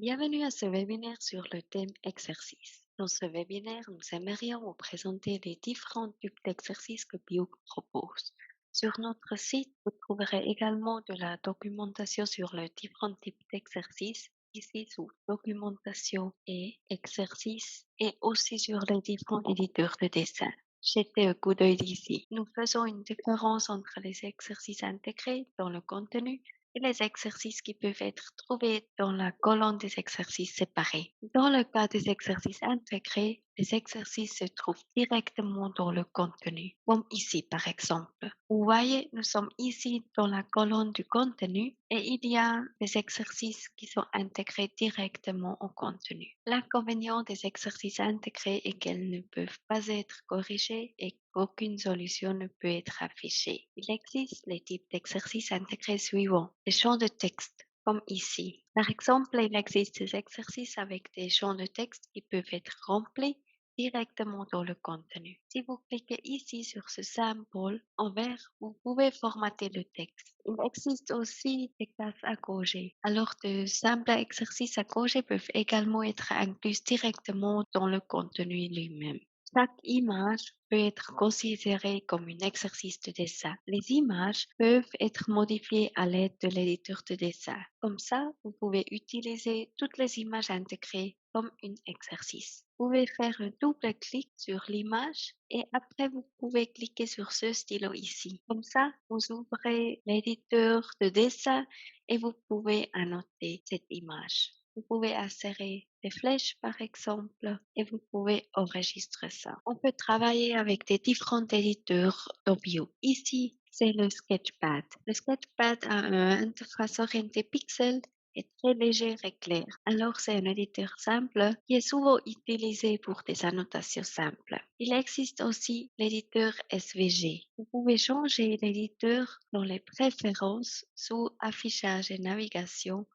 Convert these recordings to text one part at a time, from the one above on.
Bienvenue à ce webinaire sur le thème exercice. Dans ce webinaire, nous aimerions vous présenter les différents types d'exercices que Bio propose. Sur notre site, vous trouverez également de la documentation sur les différents types d'exercices, ici sous documentation et exercices, et aussi sur les différents éditeurs de dessin. Jetez un coup d'œil ici. Nous faisons une différence entre les exercices intégrés dans le contenu et les exercices qui peuvent être trouvés dans la colonne des exercices séparés. Dans le cas des exercices intégrés, les exercices se trouvent directement dans le contenu, comme ici par exemple. Vous voyez, nous sommes ici dans la colonne du contenu et il y a des exercices qui sont intégrés directement au contenu. L'inconvénient des exercices intégrés est qu'ils ne peuvent pas être corrigés et qu'aucune solution ne peut être affichée. Il existe les types d'exercices intégrés suivants. Les champs de texte, comme ici. Par exemple, il existe des exercices avec des champs de texte qui peuvent être remplis directement dans le contenu. Si vous cliquez ici sur ce symbole en vert, vous pouvez formater le texte. Il existe aussi des cases à cocher. Alors, de simples exercices à cocher peuvent également être inclus directement dans le contenu lui-même. Chaque image peut être considérée comme un exercice de dessin. Les images peuvent être modifiées à l'aide de l'éditeur de dessin. Comme ça, vous pouvez utiliser toutes les images intégrées comme un exercice. Vous pouvez faire un double clic sur l'image et après vous pouvez cliquer sur ce stylo ici. Comme ça, vous ouvrez l'éditeur de dessin et vous pouvez annoter cette image. Vous pouvez insérer des flèches, par exemple, et vous pouvez enregistrer ça. On peut travailler avec des différents éditeurs d'audio. Ici, c'est le Sketchpad. Le Sketchpad a une interface orientée pixel et très légère et claire. Alors, c'est un éditeur simple qui est souvent utilisé pour des annotations simples. Il existe aussi l'éditeur SVG. Vous pouvez changer l'éditeur dans les préférences sous affichage et navigation.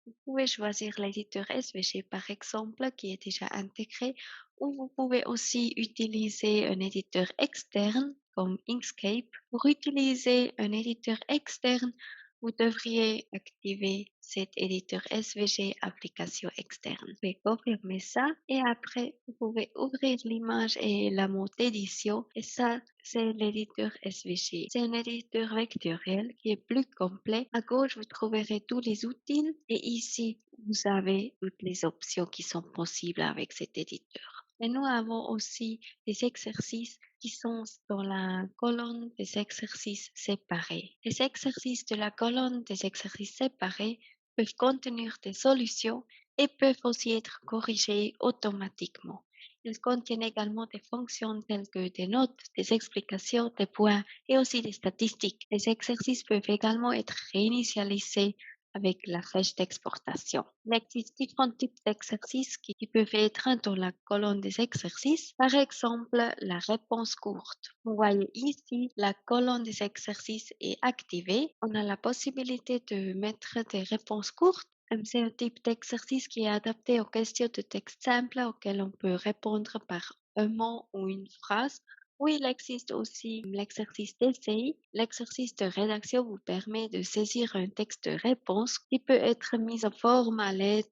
Vous pouvez choisir l'éditeur SVG par exemple qui est déjà intégré ou vous pouvez aussi utiliser un éditeur externe comme Inkscape. Pour utiliser un éditeur externe, vous devriez activer cet éditeur SVG application externe. Vous pouvez confirmer ça et après vous pouvez ouvrir l'image et la mode d'édition et ça c'est l'éditeur SVG. C'est un éditeur vectoriel qui est plus complet. À gauche, vous trouverez tous les outils et ici, vous avez toutes les options qui sont possibles avec cet éditeur. Et nous avons aussi des exercices qui sont dans la colonne des exercices séparés. Les exercices de la colonne des exercices séparés peuvent contenir des solutions et peuvent aussi être corrigés automatiquement. Ils contiennent également des fonctions telles que des notes, des explications, des points et aussi des statistiques. Les exercices peuvent également être réinitialisés avec la flèche d'exportation. Il existe différents types d'exercices qui peuvent être dans la colonne des exercices. Par exemple, la réponse courte. Vous voyez ici, la colonne des exercices est activée. On a la possibilité de mettre des réponses courtes. C'est un type d'exercice qui est adapté aux questions de texte simple auxquelles on peut répondre par un mot ou une phrase. Oui, il existe aussi l'exercice d'essai. L'exercice de rédaction vous permet de saisir un texte de réponse qui peut être mis en forme à l'aide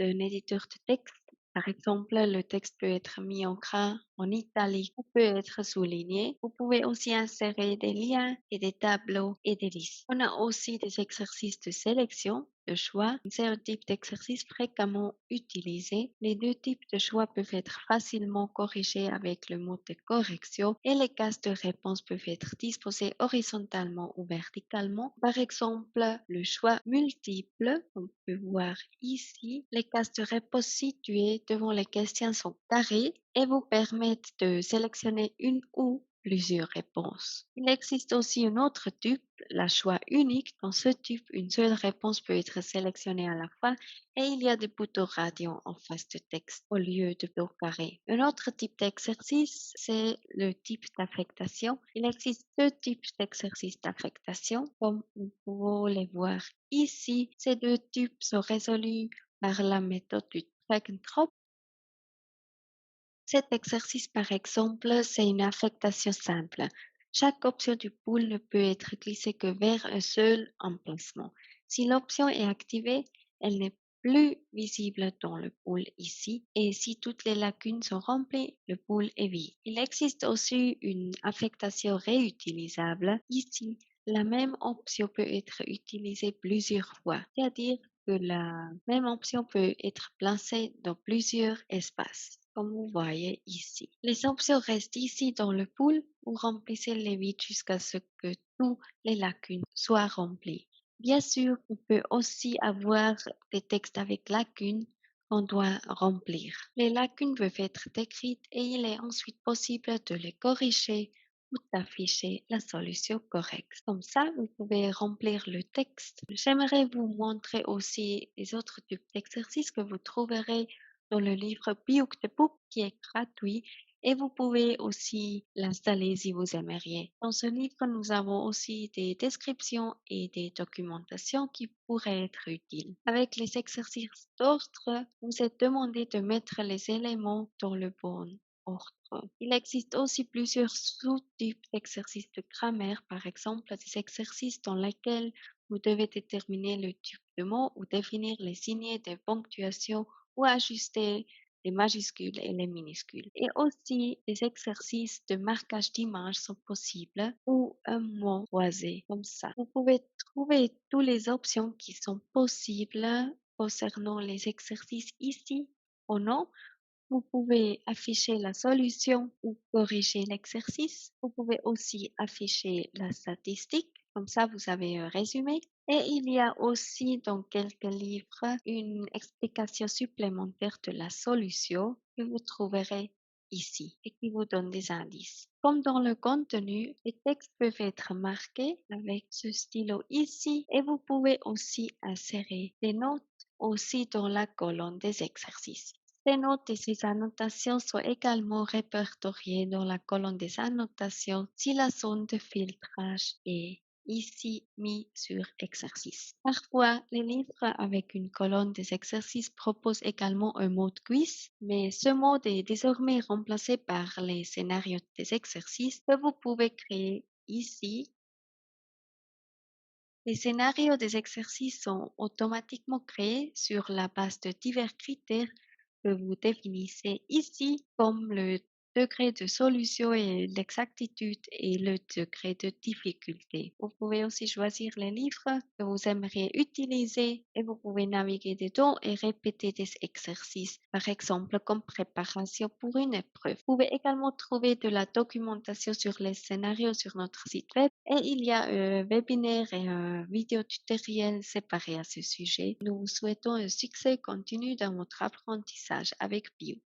d'un éditeur de texte. Par exemple, le texte peut être mis en gras, en italique ou peut être souligné. Vous pouvez aussi insérer des liens et des tableaux et des listes. On a aussi des exercices de sélection, de choix. C'est un type d'exercice fréquemment utilisé. Les deux types de choix peuvent être facilement corrigés avec le mode de correction et les cases de réponse peuvent être disposées horizontalement ou verticalement. Par exemple, le choix multiple, on peut voir ici, les cases de réponse situées devant les questions sont carrées et vous permettent de sélectionner une ou plusieurs réponses. Il existe aussi un autre type, la choix unique. Dans ce type, une seule réponse peut être sélectionnée à la fois et il y a des boutons radiaux en face de texte au lieu de boutons carrés. Un autre type d'exercice, c'est le type d'affectation. Il existe deux types d'exercices d'affectation, comme nous pouvons les voir ici. Ces deux types sont résolus par la méthode du drag and drop. Cet exercice, par exemple, c'est une affectation simple. Chaque option du pool ne peut être glissée que vers un seul emplacement. Si l'option est activée, elle ne plus visible dans le pool ici et si toutes les lacunes sont remplies, le pool est vide. Il existe aussi une affectation réutilisable. Ici, la même option peut être utilisée plusieurs fois, c'est-à-dire que la même option peut être placée dans plusieurs espaces, comme vous voyez ici. Les options restent ici dans le pool. Vous remplissez les vides jusqu'à ce que toutes les lacunes soient remplies. Bien sûr, on peut aussi avoir des textes avec lacunes qu'on doit remplir. Les lacunes peuvent être décrites et il est ensuite possible de les corriger ou d'afficher la solution correcte. Comme ça, vous pouvez remplir le texte. J'aimerais vous montrer aussi les autres types d'exercices que vous trouverez dans le livre Biouk the Book qui est gratuit et vous pouvez aussi l'installer si vous aimeriez. Dans ce livre, nous avons aussi des descriptions et des documentations qui pourraient être utiles. Avec les exercices d'ordre, vous êtes demandé de mettre les éléments dans le bon ordre. Il existe aussi plusieurs sous-types d'exercices de grammaire, par exemple des exercices dans lesquels vous devez déterminer le type de mot ou définir les signes de ponctuation ou ajuster les majuscules et les minuscules. Et aussi, des exercices de marquage d'images sont possibles ou un mot croisé comme ça. Vous pouvez trouver toutes les options qui sont possibles concernant les exercices ici ou non. Vous pouvez afficher la solution ou corriger l'exercice. Vous pouvez aussi afficher la statistique. Comme ça, vous avez un résumé. Et il y a aussi dans quelques livres une explication supplémentaire de la solution que vous trouverez ici et qui vous donne des indices. Comme dans le contenu, les textes peuvent être marqués avec ce stylo ici et vous pouvez aussi insérer des notes aussi dans la colonne des exercices. Ces notes et ces annotations sont également répertoriées dans la colonne des annotations si la zone de filtrage est ici mis sur exercice. Parfois, les livres avec une colonne des exercices proposent également un mode quiz, mais ce mode est désormais remplacé par les scénarios des exercices que vous pouvez créer ici. Les scénarios des exercices sont automatiquement créés sur la base de divers critères que vous définissez ici, comme le degré de solution et l'exactitude et le degré de difficulté. Vous pouvez aussi choisir les livres que vous aimeriez utiliser et vous pouvez naviguer dedans et répéter des exercices, par exemple comme préparation pour une épreuve. Vous pouvez également trouver de la documentation sur les scénarios sur notre site web et il y a un webinaire et un vidéo tutoriel séparés à ce sujet. Nous vous souhaitons un succès continu dans votre apprentissage avec Bio.